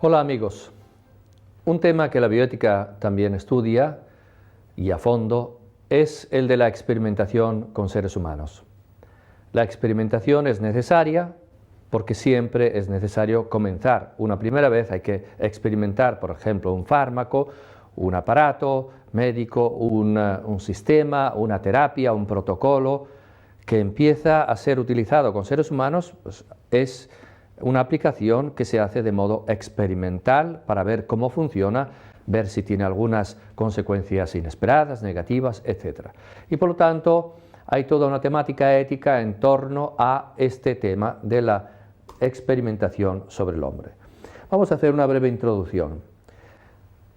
Hola amigos, un tema que la bioética también estudia y a fondo es el de la experimentación con seres humanos. La experimentación es necesaria porque siempre es necesario comenzar. Una primera vez hay que experimentar, por ejemplo, un fármaco, un aparato médico, un sistema, una terapia, un protocolo que empieza a ser utilizado con seres humanos, pues es una aplicación que se hace de modo experimental para ver cómo funciona, ver si tiene algunas consecuencias inesperadas, negativas, etc. Y por lo tanto hay toda una temática ética en torno a este tema de la experimentación sobre el hombre. Vamos a hacer una breve introducción.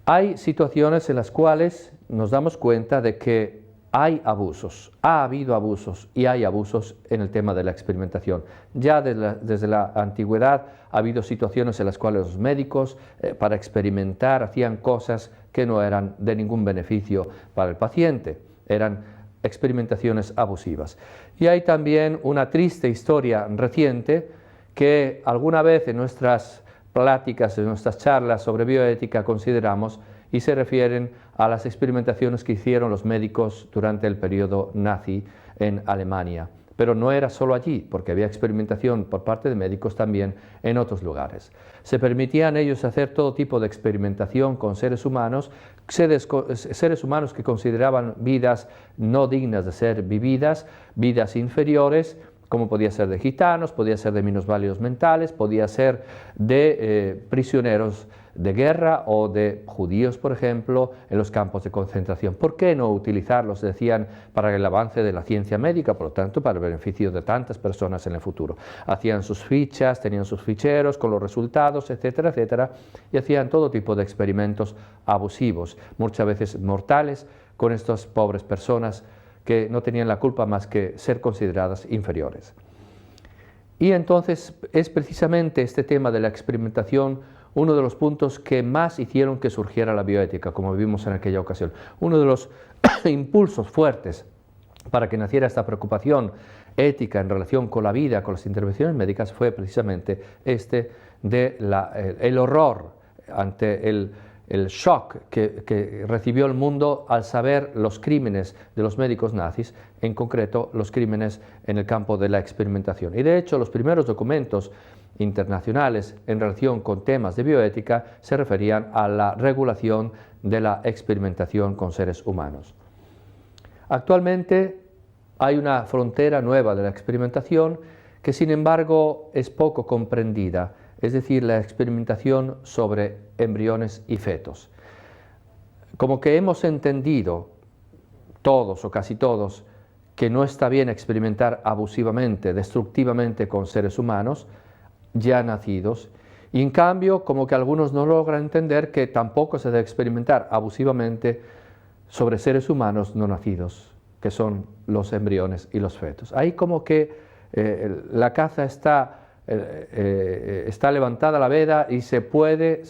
Hay situaciones en las cuales nos damos cuenta de que hay abusos, ha habido abusos y hay abusos en el tema de la experimentación. Ya desde la antigüedad ha habido situaciones en las cuales los médicos para experimentar hacían cosas que no eran de ningún beneficio para el paciente, eran experimentaciones abusivas. Y hay también una triste historia reciente que alguna vez en nuestras pláticas, en nuestras charlas sobre bioética consideramos y se refieren a las experimentaciones que hicieron los médicos durante el periodo nazi en Alemania. Pero no era solo allí, porque había experimentación por parte de médicos también en otros lugares. Se permitían ellos hacer todo tipo de experimentación con seres humanos que consideraban vidas no dignas de ser vividas, vidas inferiores, como podía ser de gitanos, podía ser de minusválidos mentales, podía ser de prisioneros de guerra o de judíos, por ejemplo, en los campos de concentración. ¿Por qué no utilizarlos, decían, para el avance de la ciencia médica, por lo tanto, para el beneficio de tantas personas en el futuro? Hacían sus fichas, tenían sus ficheros con los resultados, etcétera, etcétera, y hacían todo tipo de experimentos abusivos, muchas veces mortales, con estas pobres personas que no tenían la culpa más que ser consideradas inferiores. Y entonces es precisamente este tema de la experimentación uno de los puntos que más hicieron que surgiera la bioética, como vimos en aquella ocasión. Uno de los impulsos fuertes para que naciera esta preocupación ética en relación con la vida, con las intervenciones médicas, fue precisamente este de el horror ante el shock que recibió el mundo al saber los crímenes de los médicos nazis, en concreto los crímenes en el campo de la experimentación. Y de hecho los primeros documentos internacionales en relación con temas de bioética se referían a la regulación de la experimentación con seres humanos. Actualmente hay una frontera nueva de la experimentación que sin embargo es poco comprendida, es decir, la experimentación sobre embriones y fetos. Como que hemos entendido, todos o casi todos, que no está bien experimentar abusivamente, destructivamente con seres humanos ya nacidos, y en cambio como que algunos no logran entender que tampoco se debe experimentar abusivamente sobre seres humanos no nacidos, que son los embriones y los fetos. Ahí como que la caza está levantada la veda y se puede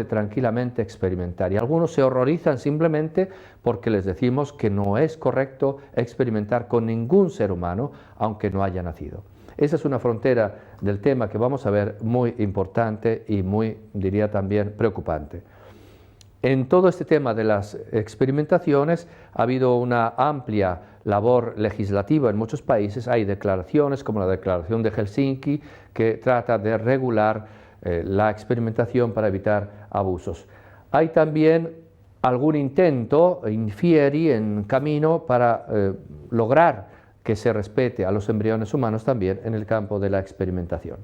tranquilamente experimentar. Y algunos se horrorizan simplemente porque les decimos que no es correcto experimentar con ningún ser humano, aunque no haya nacido. Esa es una frontera del tema que vamos a ver muy importante y muy, diría también, preocupante. En todo este tema de las experimentaciones ha habido una amplia labor legislativa en muchos países. Hay declaraciones como la Declaración de Helsinki que trata de regular la experimentación para evitar abusos. Hay también algún intento in fieri en camino para lograr que se respete a los embriones humanos también en el campo de la experimentación.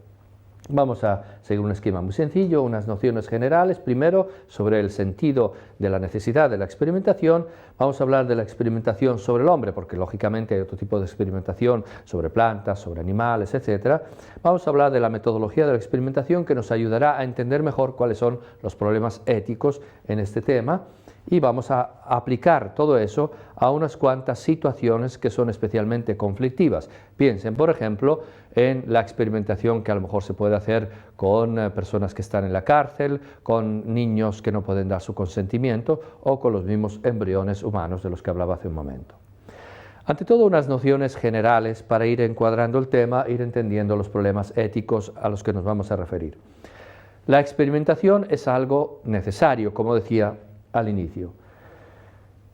Vamos a seguir un esquema muy sencillo, unas nociones generales. Primero, sobre el sentido de la necesidad de la experimentación. Vamos a hablar de la experimentación sobre el hombre, porque lógicamente hay otro tipo de experimentación sobre plantas, sobre animales, etc. Vamos a hablar de la metodología de la experimentación que nos ayudará a entender mejor cuáles son los problemas éticos en este tema. Y vamos a aplicar todo eso a unas cuantas situaciones que son especialmente conflictivas. Piensen, por ejemplo, en la experimentación que a lo mejor se puede hacer con personas que están en la cárcel, con niños que no pueden dar su consentimiento o con los mismos embriones humanos de los que hablaba hace un momento. Ante todo, unas nociones generales para ir encuadrando el tema, ir entendiendo los problemas éticos a los que nos vamos a referir. La experimentación es algo necesario, como decía al inicio.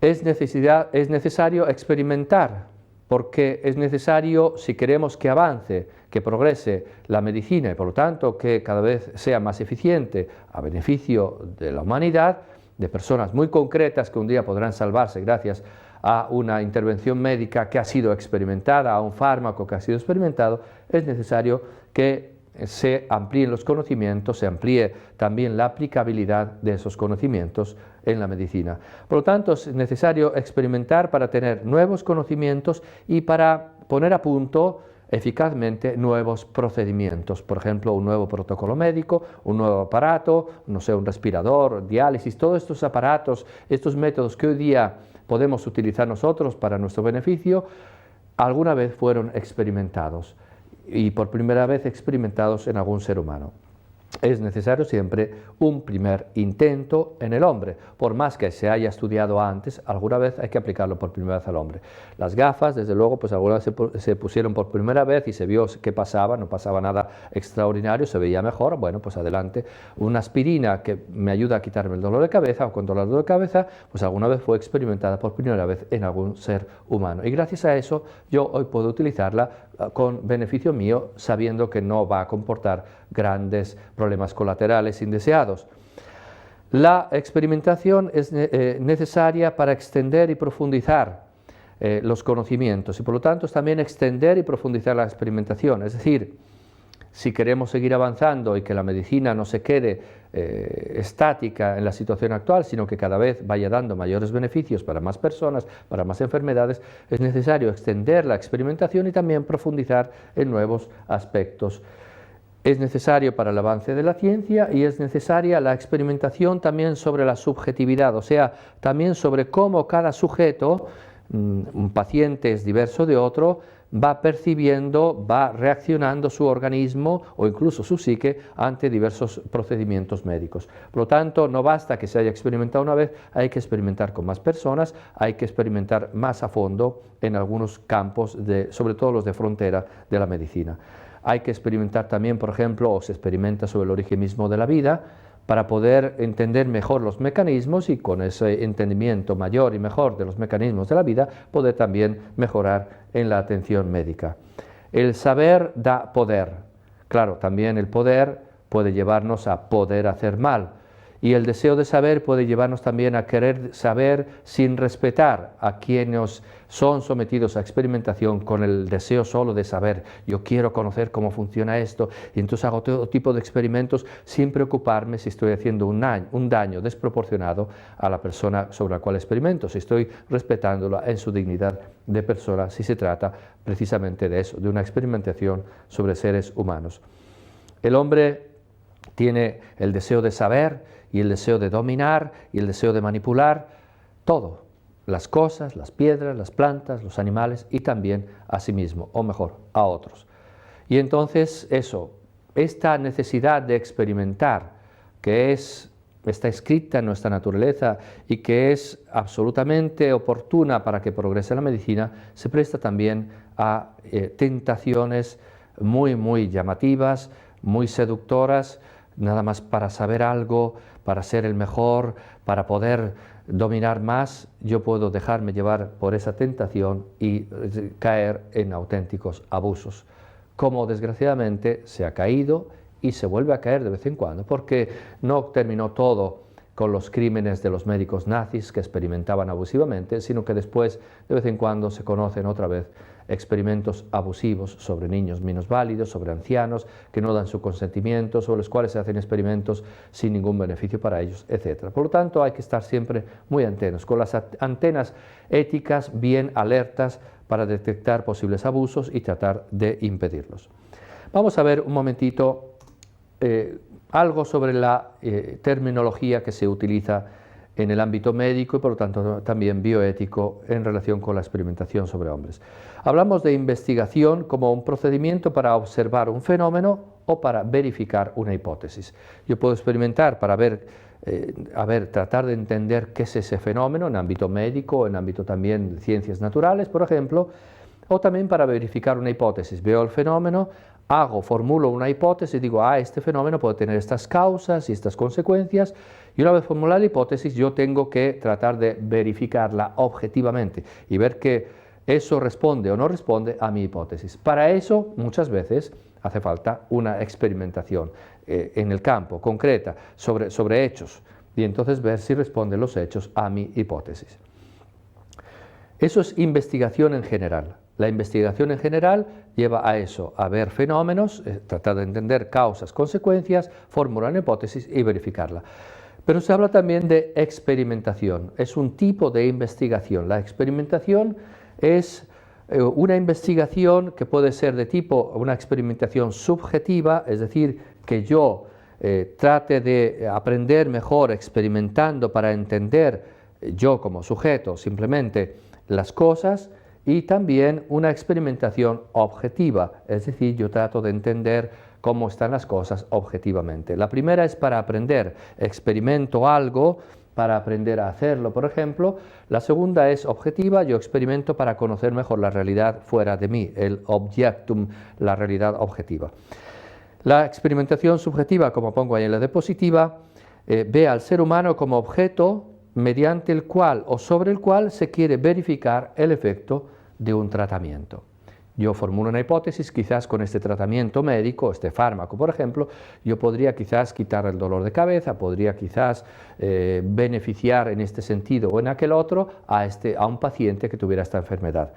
Es necesario experimentar, porque es necesario, si queremos que avance, que progrese la medicina y por lo tanto que cada vez sea más eficiente a beneficio de la humanidad, de personas muy concretas que un día podrán salvarse gracias a una intervención médica que ha sido experimentada, a un fármaco que ha sido experimentado, es necesario que se amplíen los conocimientos, se amplíe también la aplicabilidad de esos conocimientos en la medicina. Por lo tanto, es necesario experimentar para tener nuevos conocimientos y para poner a punto eficazmente nuevos procedimientos, por ejemplo, un nuevo protocolo médico, un nuevo aparato, no sé, un respirador, diálisis, todos estos aparatos, estos métodos que hoy día podemos utilizar nosotros para nuestro beneficio, alguna vez fueron experimentados y por primera vez experimentados en algún ser humano. Es necesario siempre un primer intento en el hombre, por más que se haya estudiado antes, alguna vez hay que aplicarlo por primera vez al hombre. Las gafas, desde luego, pues alguna vez se pusieron por primera vez y se vio qué pasaba, no pasaba nada extraordinario, se veía mejor, bueno, pues adelante. Una aspirina que me ayuda a quitarme el dolor de cabeza o controlar el dolor de cabeza, pues alguna vez fue experimentada por primera vez en algún ser humano. Y gracias a eso yo hoy puedo utilizarla con beneficio mío, sabiendo que no va a comportar grandes problemas colaterales indeseados. La experimentación es necesaria para extender y profundizar los conocimientos y por lo tanto es también extender y profundizar la experimentación, es decir, si queremos seguir avanzando y que la medicina no se quede estática en la situación actual, sino que cada vez vaya dando mayores beneficios para más personas, para más enfermedades, es necesario extender la experimentación y también profundizar en nuevos aspectos. Es necesario para el avance de la ciencia y es necesaria la experimentación también sobre la subjetividad, o sea, también sobre cómo cada sujeto, un paciente es diverso de otro, va percibiendo, va reaccionando su organismo o incluso su psique ante diversos procedimientos médicos. Por lo tanto, no basta que se haya experimentado una vez, hay que experimentar con más personas, hay que experimentar más a fondo en algunos campos, sobre todo los de frontera de la medicina. Hay que experimentar también, por ejemplo, o se experimenta sobre el origen mismo de la vida, para poder entender mejor los mecanismos y con ese entendimiento mayor y mejor de los mecanismos de la vida, poder también mejorar en la atención médica. El saber da poder. Claro, también el poder puede llevarnos a poder hacer mal. Y el deseo de saber puede llevarnos también a querer saber sin respetar a quienes son sometidos a experimentación con el deseo solo de saber. Yo quiero conocer cómo funciona esto y entonces hago todo tipo de experimentos sin preocuparme si estoy haciendo un daño desproporcionado a la persona sobre la cual experimento, si estoy respetándola en su dignidad de persona, si se trata precisamente de eso, de una experimentación sobre seres humanos. El hombre tiene el deseo de saber y el deseo de dominar y el deseo de manipular todo, las cosas, las piedras, las plantas, los animales y también a sí mismo, o mejor, a otros. Y entonces esta necesidad de experimentar, que está escrita en nuestra naturaleza y que es absolutamente oportuna para que progrese la medicina, se presta también a tentaciones muy llamativas, muy seductoras, nada más para saber algo, para ser el mejor, para poder dominar más, yo puedo dejarme llevar por esa tentación y caer en auténticos abusos, como desgraciadamente se ha caído y se vuelve a caer de vez en cuando, porque no terminó todo con los crímenes de los médicos nazis que experimentaban abusivamente, sino que después de vez en cuando se conocen otra vez experimentos abusivos sobre niños minusválidos, sobre ancianos que no dan su consentimiento, sobre los cuales se hacen experimentos sin ningún beneficio para ellos, etc. Por lo tanto, hay que estar siempre muy atentos, con las antenas éticas bien alertas para detectar posibles abusos y tratar de impedirlos. Vamos a ver un momentito algo sobre la terminología que se utiliza en el ámbito médico y por lo tanto también bioético en relación con la experimentación sobre hombres. Hablamos de investigación como un procedimiento para observar un fenómeno o para verificar una hipótesis. Yo puedo experimentar para tratar de entender qué es ese fenómeno en ámbito médico, en ámbito también de ciencias naturales, por ejemplo, o también para verificar una hipótesis. Veo el fenómeno, formulo una hipótesis, digo, este fenómeno puede tener estas causas y estas consecuencias, y una vez formulada la hipótesis yo tengo que tratar de verificarla objetivamente y ver que eso responde o no responde a mi hipótesis. Para eso muchas veces hace falta una experimentación en el campo, concreta, sobre hechos, y entonces ver si responden los hechos a mi hipótesis. Eso es investigación en general. La investigación en general lleva a eso, a ver fenómenos, tratar de entender causas, consecuencias, formular una hipótesis y verificarla. Pero se habla también de experimentación, es un tipo de investigación. La experimentación es una investigación que puede ser de tipo, una experimentación subjetiva, es decir, que yo trate de aprender mejor experimentando para entender yo como sujeto simplemente las cosas, y también una experimentación objetiva, es decir, yo trato de entender cómo están las cosas objetivamente. La primera es para aprender, experimento algo para aprender a hacerlo, por ejemplo. La segunda es objetiva, yo experimento para conocer mejor la realidad fuera de mí, el objectum, la realidad objetiva. La experimentación subjetiva, como pongo ahí en la diapositiva, ve al ser humano como objeto mediante el cual o sobre el cual se quiere verificar el efecto de un tratamiento. Yo formulo una hipótesis, quizás con este tratamiento médico, este fármaco, por ejemplo, yo podría quizás quitar el dolor de cabeza, podría quizás beneficiar en este sentido o en aquel otro a un paciente que tuviera esta enfermedad.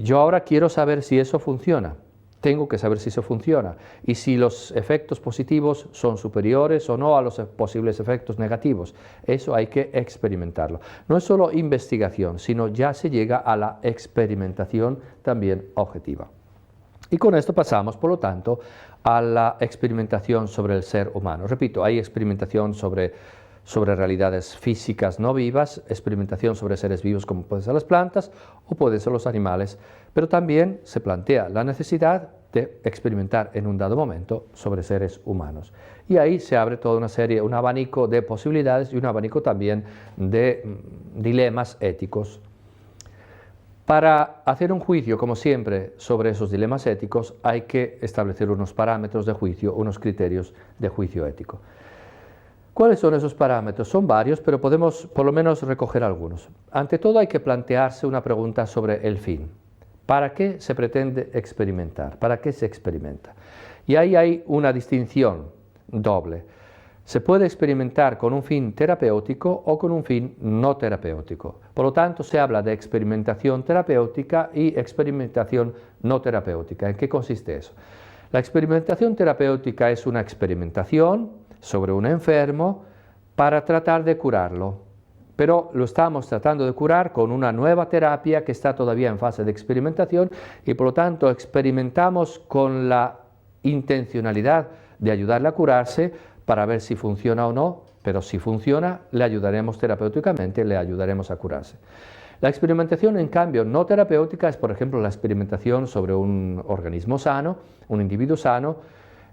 Yo ahora quiero saber si eso funciona. Tengo que saber si eso funciona y si los efectos positivos son superiores o no a los posibles efectos negativos. Eso hay que experimentarlo. No es solo investigación, sino ya se llega a la experimentación también objetiva. Y con esto pasamos, por lo tanto, a la experimentación sobre el ser humano. Repito, hay experimentación sobre realidades físicas no vivas, experimentación sobre seres vivos como pueden ser las plantas o pueden ser los animales, pero también se plantea la necesidad de experimentar en un dado momento sobre seres humanos. Y ahí se abre toda una serie, un abanico de posibilidades y un abanico también de dilemas éticos. Para hacer un juicio, como siempre, sobre esos dilemas éticos hay que establecer unos parámetros de juicio, unos criterios de juicio ético. ¿Cuáles son esos parámetros? Son varios, pero podemos por lo menos recoger algunos. Ante todo hay que plantearse una pregunta sobre el fin. ¿Para qué se pretende experimentar? ¿Para qué se experimenta? Y ahí hay una distinción doble. Se puede experimentar con un fin terapéutico o con un fin no terapéutico. Por lo tanto, se habla de experimentación terapéutica y experimentación no terapéutica. ¿En qué consiste eso? La experimentación terapéutica es una experimentación sobre un enfermo para tratar de curarlo, pero lo estamos tratando de curar con una nueva terapia que está todavía en fase de experimentación y por lo tanto experimentamos con la intencionalidad de ayudarle a curarse para ver si funciona o no, pero si funciona le ayudaremos terapéuticamente, le ayudaremos a curarse. La experimentación, en cambio, no terapéutica es, por ejemplo, la experimentación sobre un organismo sano, un individuo sano,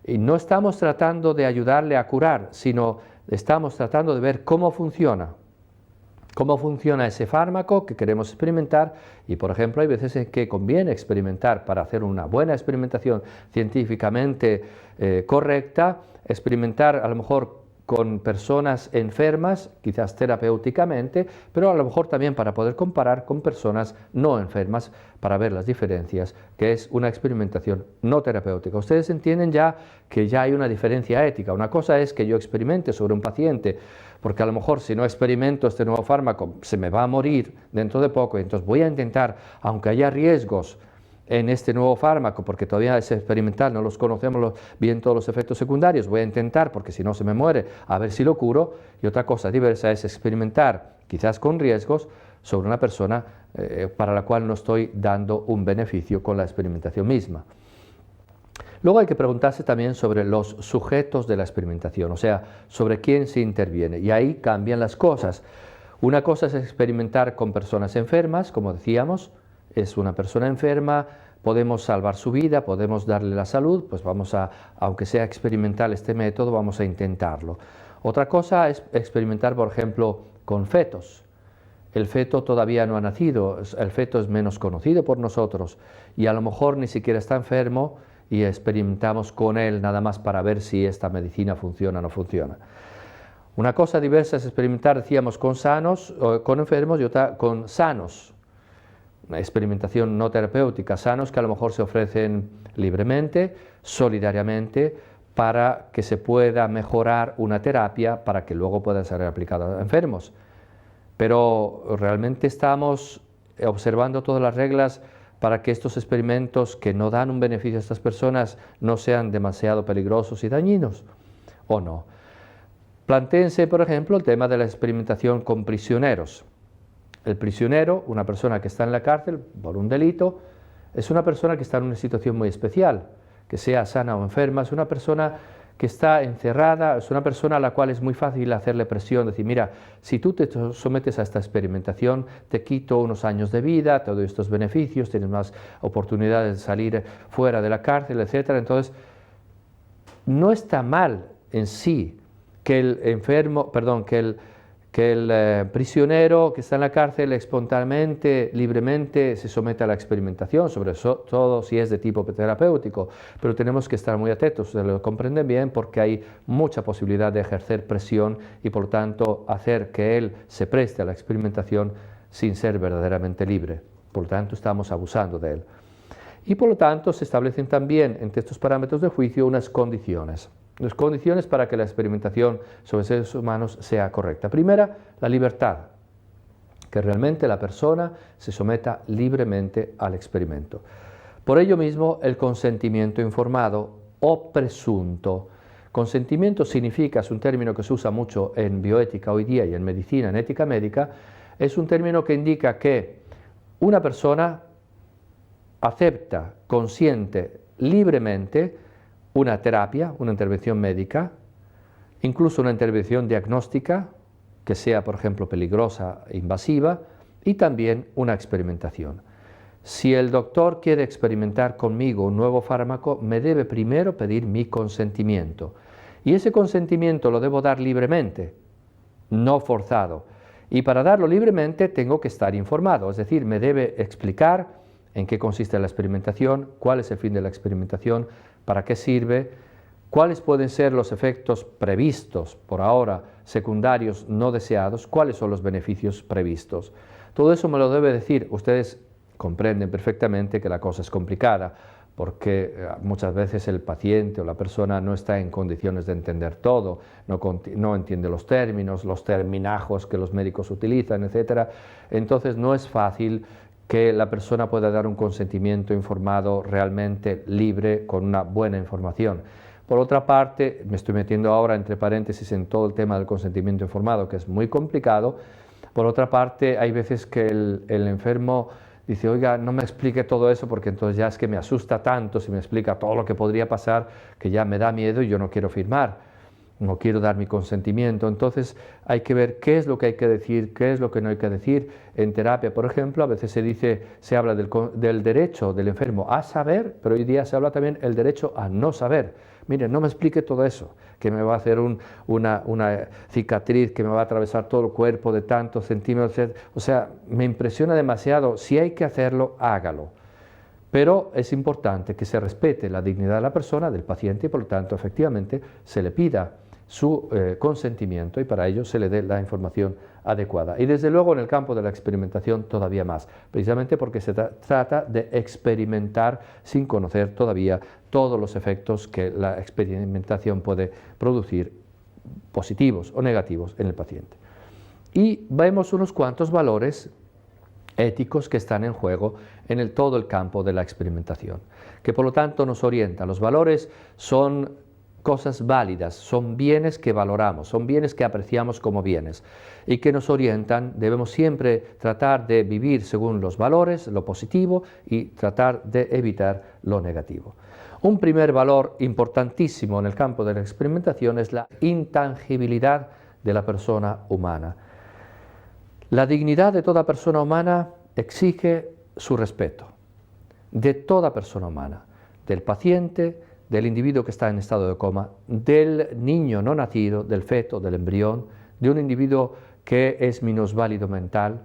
y no estamos tratando de ayudarle a curar, sino estamos tratando de ver cómo funciona ese fármaco que queremos experimentar y, por ejemplo, hay veces en que conviene experimentar para hacer una buena experimentación científicamente correcta, experimentar a lo mejor con personas enfermas, quizás terapéuticamente, pero a lo mejor también para poder comparar con personas no enfermas para ver las diferencias, que es una experimentación no terapéutica. Ustedes entienden ya que ya hay una diferencia ética. Una cosa es que yo experimente sobre un paciente, porque a lo mejor si no experimento este nuevo fármaco se me va a morir dentro de poco, y entonces voy a intentar, aunque haya riesgos en este nuevo fármaco, porque todavía es experimental, no los conocemos bien todos los efectos secundarios, voy a intentar, porque si no se me muere, a ver si lo curo. Y otra cosa diversa es experimentar, quizás con riesgos, sobre una persona para la cual no estoy dando un beneficio con la experimentación misma. Luego hay que preguntarse también sobre los sujetos de la experimentación, o sea, sobre quién se interviene, y ahí cambian las cosas. Una cosa es experimentar con personas enfermas, como decíamos. Es una persona enferma, podemos salvar su vida, podemos darle la salud, pues vamos a, aunque sea experimental este método, vamos a intentarlo. Otra cosa es experimentar, por ejemplo, con fetos. El feto todavía no ha nacido, el feto es menos conocido por nosotros y a lo mejor ni siquiera está enfermo y experimentamos con él nada más para ver si esta medicina funciona o no funciona. Una cosa diversa es experimentar, decíamos, con sanos, con enfermos y otra con sanos. Una experimentación no terapéutica, sanos que a lo mejor se ofrecen libremente, solidariamente, para que se pueda mejorar una terapia para que luego pueda ser aplicada a enfermos. Pero realmente estamos observando todas las reglas para que estos experimentos que no dan un beneficio a estas personas no sean demasiado peligrosos y dañinos, ¿o no? Plantéense, por ejemplo, el tema de la experimentación con prisioneros. El prisionero, una persona que está en la cárcel por un delito, es una persona que está en una situación muy especial, que sea sana o enferma, es una persona que está encerrada, es una persona a la cual es muy fácil hacerle presión, decir, mira, si tú te sometes a esta experimentación, te quito unos años de vida, te doy estos beneficios, tienes más oportunidades de salir fuera de la cárcel, etc. Entonces, no está mal en sí que el enfermo, perdón, que el prisionero que está en la cárcel espontáneamente, libremente se somete a la experimentación, sobre todo si es de tipo terapéutico, pero tenemos que estar muy atentos, se lo comprenden bien, porque hay mucha posibilidad de ejercer presión y por lo tanto hacer que él se preste a la experimentación sin ser verdaderamente libre. Por lo tanto, estamos abusando de él. Y por lo tanto, se establecen también entre estos parámetros de juicio unas condiciones. Las condiciones para que la experimentación sobre seres humanos sea correcta. Primera, la libertad, que realmente la persona se someta libremente al experimento. Por ello mismo, el consentimiento informado o presunto. Consentimiento significa, es un término que se usa mucho en bioética hoy día y en medicina, en ética médica, es un término que indica que una persona acepta, consiente libremente una terapia, una intervención médica, incluso una intervención diagnóstica, que sea, por ejemplo, peligrosa e invasiva, y también una experimentación. Si el doctor quiere experimentar conmigo un nuevo fármaco, me debe primero pedir mi consentimiento. Y ese consentimiento lo debo dar libremente, no forzado. Y para darlo libremente tengo que estar informado, es decir, me debe explicar en qué consiste la experimentación, cuál es el fin de la experimentación, para qué sirve, cuáles pueden ser los efectos previstos, por ahora secundarios no deseados, cuáles son los beneficios previstos. Todo eso me lo debe decir. Ustedes comprenden perfectamente que la cosa es complicada, porque muchas veces el paciente o la persona no está en condiciones de entender todo, no entiende los términos, los terminajos que los médicos utilizan, etc. Entonces no es fácil que la persona pueda dar un consentimiento informado realmente libre con una buena información. Por otra parte, me estoy metiendo ahora entre paréntesis en todo el tema del consentimiento informado, que es muy complicado. Por otra parte, hay veces que el enfermo dice, oiga, no me explique todo eso porque entonces ya es que me asusta tanto si me explica todo lo que podría pasar que ya me da miedo y yo no quiero firmar. No quiero dar mi consentimiento. Entonces hay que ver qué es lo que hay que decir, qué es lo que no hay que decir. En terapia, por ejemplo, a veces se habla del derecho del enfermo a saber, pero hoy día se habla también el derecho a no saber. Mire, no me explique todo eso, que me va a hacer una cicatriz, que me va a atravesar todo el cuerpo de tantos centímetros. O sea, me impresiona demasiado. Si hay que hacerlo, hágalo. Pero es importante que se respete la dignidad de la persona, del paciente, y por lo tanto, efectivamente, se le pida su consentimiento y para ello se le dé la información adecuada. Y desde luego en el campo de la experimentación todavía más, precisamente porque se trata de experimentar sin conocer todavía todos los efectos que la experimentación puede producir, positivos o negativos, en el paciente. Y vemos unos cuantos valores éticos que están en juego en todo el campo de la experimentación, que por lo tanto nos orientan. Los valores son cosas válidas, son bienes que valoramos, son bienes que apreciamos como bienes y que nos orientan. Debemos siempre tratar de vivir según los valores, lo positivo, y tratar de evitar lo negativo. Un primer valor importantísimo en el campo de la experimentación es la intangibilidad de la persona humana. La dignidad de toda persona humana exige su respeto, de toda persona humana, del paciente, del individuo que está en estado de coma, del niño no nacido, del feto, del embrión, de un individuo que es minusválido mental.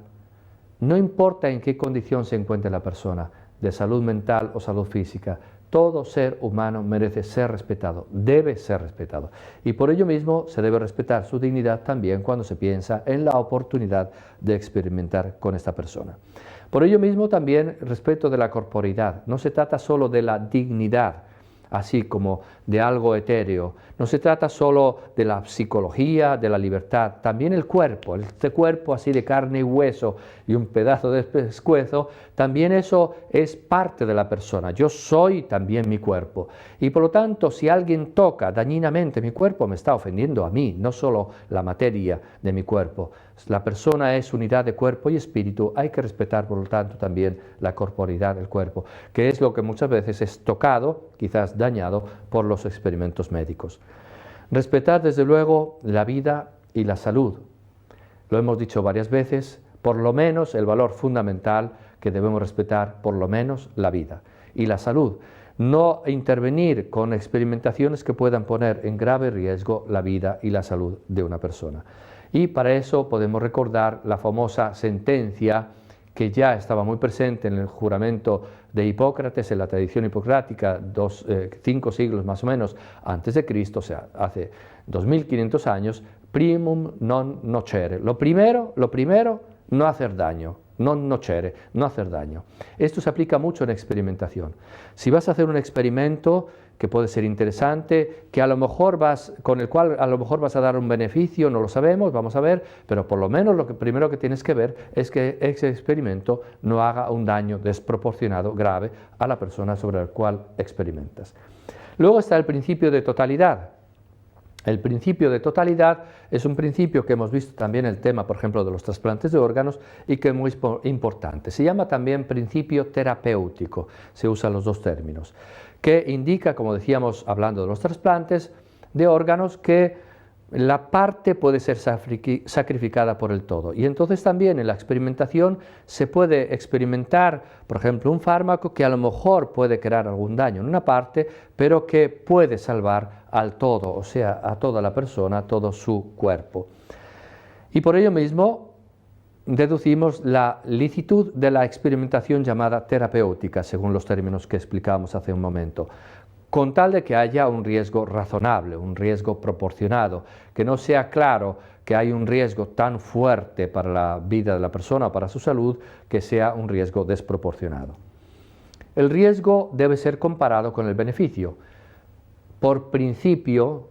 No importa en qué condición se encuentre la persona, de salud mental o salud física, Todo ser humano merece ser respetado, debe ser respetado. Y por ello mismo se debe respetar su dignidad también cuando se piensa en la oportunidad de experimentar con esta persona. Por ello mismo también respeto de la corporeidad. No se trata solo de la dignidad, así como de algo etéreo. No se trata solo de la psicología, de la libertad, también el cuerpo, este cuerpo así de carne y hueso y un pedazo de pescuezo, también eso es parte de la persona. Yo soy también mi cuerpo. Y por lo tanto, si alguien toca dañinamente mi cuerpo, me está ofendiendo a mí, no solo la materia de mi cuerpo. La persona es unidad de cuerpo y espíritu, hay que respetar por lo tanto también la corporeidad del cuerpo, que es lo que muchas veces es tocado, quizás dañado, por los experimentos médicos. Respetar desde luego la vida y la salud. Lo hemos dicho varias veces, por lo menos el valor fundamental que debemos respetar, por lo menos la vida y la salud. No intervenir con experimentaciones que puedan poner en grave riesgo la vida y la salud de una persona. Y para eso podemos recordar la famosa sentencia que ya estaba muy presente en el juramento de Hipócrates, en la tradición hipocrática, 5 siglos más o menos antes de Cristo, o sea, hace 2500 años, primum non nocere. Lo primero, no hacer daño. Non nocere, no hacer daño. Esto se aplica mucho en experimentación. Si vas a hacer un experimento que puede ser interesante, que con el cual a lo mejor vas a dar un beneficio, no lo sabemos, vamos a ver, pero por lo menos lo primero que tienes que ver es que ese experimento no haga un daño desproporcionado, grave, a la persona sobre la cual experimentas. Luego está el principio de totalidad. El principio de totalidad es un principio que hemos visto también en el tema, por ejemplo, de los trasplantes de órganos y que es muy importante. Se llama también principio terapéutico, se usan los dos términos, que indica, como decíamos hablando de los trasplantes de órganos, que la parte puede ser sacrificada por el todo. Y entonces también en la experimentación se puede experimentar, por ejemplo, un fármaco que a lo mejor puede crear algún daño en una parte, pero que puede salvar al todo, o sea, a toda la persona, a todo su cuerpo. Y por ello mismo deducimos la licitud de la experimentación llamada terapéutica, según los términos que explicamos hace un momento, con tal de que haya un riesgo razonable, un riesgo proporcionado, que no sea claro que hay un riesgo tan fuerte para la vida de la persona o para su salud, que sea un riesgo desproporcionado. El riesgo debe ser comparado con el beneficio. Por principio,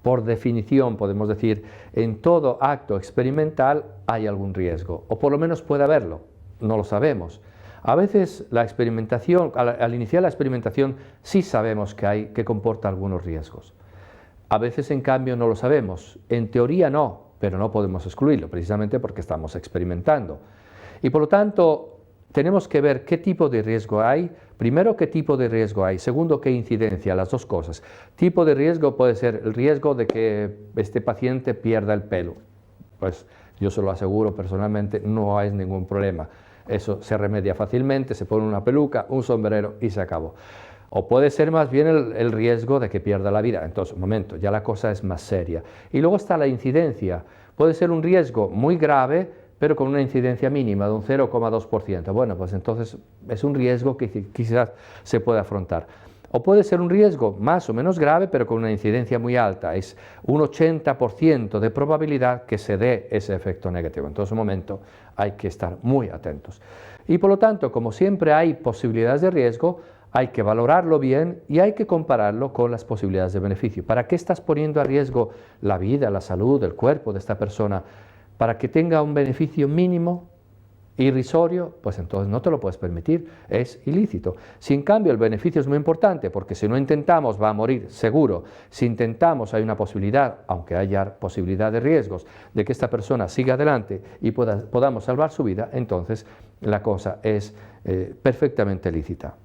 por definición, podemos decir, en todo acto experimental hay algún riesgo, o por lo menos puede haberlo, no lo sabemos. A veces la experimentación, al iniciar la experimentación, sí sabemos que comporta algunos riesgos. A veces, en cambio, no lo sabemos. En teoría no, pero no podemos excluirlo, precisamente porque estamos experimentando. Y por lo tanto, tenemos que ver qué tipo de riesgo hay. Primero, qué tipo de riesgo hay. Segundo, qué incidencia, las dos cosas. Tipo de riesgo puede ser el riesgo de que este paciente pierda el pelo. Pues yo se lo aseguro personalmente, no hay ningún problema. Eso se remedia fácilmente, se pone una peluca, un sombrero y se acabó. O puede ser más bien el riesgo de que pierda la vida. Entonces, un momento, ya la cosa es más seria. Y luego está la incidencia. Puede ser un riesgo muy grave, pero con una incidencia mínima de un 0,2%. Bueno, pues entonces es un riesgo que quizás se puede afrontar. O puede ser un riesgo más o menos grave, pero con una incidencia muy alta. Es un 80% de probabilidad que se dé ese efecto negativo. Entonces, un momento, hay que estar muy atentos. Y por lo tanto, como siempre hay posibilidades de riesgo, hay que valorarlo bien y hay que compararlo con las posibilidades de beneficio. ¿Para qué estás poniendo a riesgo la vida, la salud, el cuerpo de esta persona? ¿Para que tenga un beneficio mínimo? Irrisorio, pues entonces no te lo puedes permitir, es ilícito. Si en cambio el beneficio es muy importante, porque si no intentamos va a morir seguro, si intentamos hay una posibilidad, aunque haya posibilidad de riesgos, de que esta persona siga adelante y podamos salvar su vida, entonces la cosa es perfectamente lícita.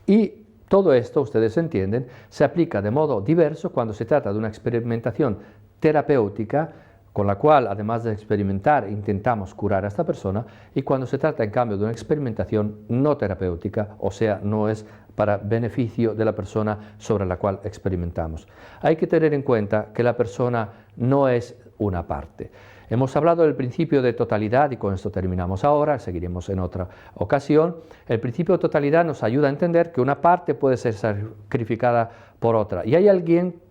Y todo esto, ustedes entienden, se aplica de modo diverso cuando se trata de una experimentación terapéutica, con la cual, además de experimentar, intentamos curar a esta persona, y cuando se trata, en cambio, de una experimentación no terapéutica, o sea, no es para beneficio de la persona sobre la cual experimentamos. Hay que tener en cuenta que la persona no es una parte. Hemos hablado del principio de totalidad y con esto terminamos ahora, seguiremos en otra ocasión. El principio de totalidad nos ayuda a entender que una parte puede ser sacrificada por otra. Y hay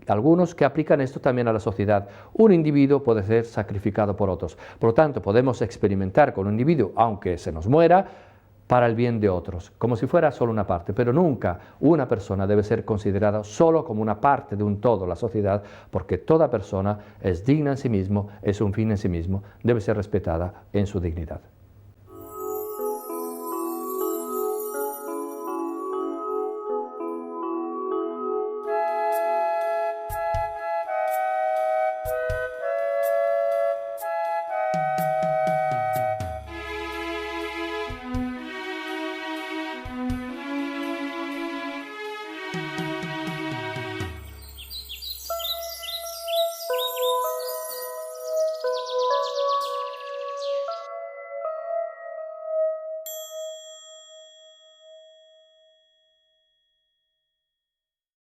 algunos que aplican esto también a la sociedad. Un individuo puede ser sacrificado por otros. Por lo tanto, podemos experimentar con un individuo, aunque se nos muera, para el bien de otros, como si fuera solo una parte, pero nunca una persona debe ser considerada solo como una parte de un todo, la sociedad, porque toda persona es digna en sí mismo, es un fin en sí mismo, debe ser respetada en su dignidad.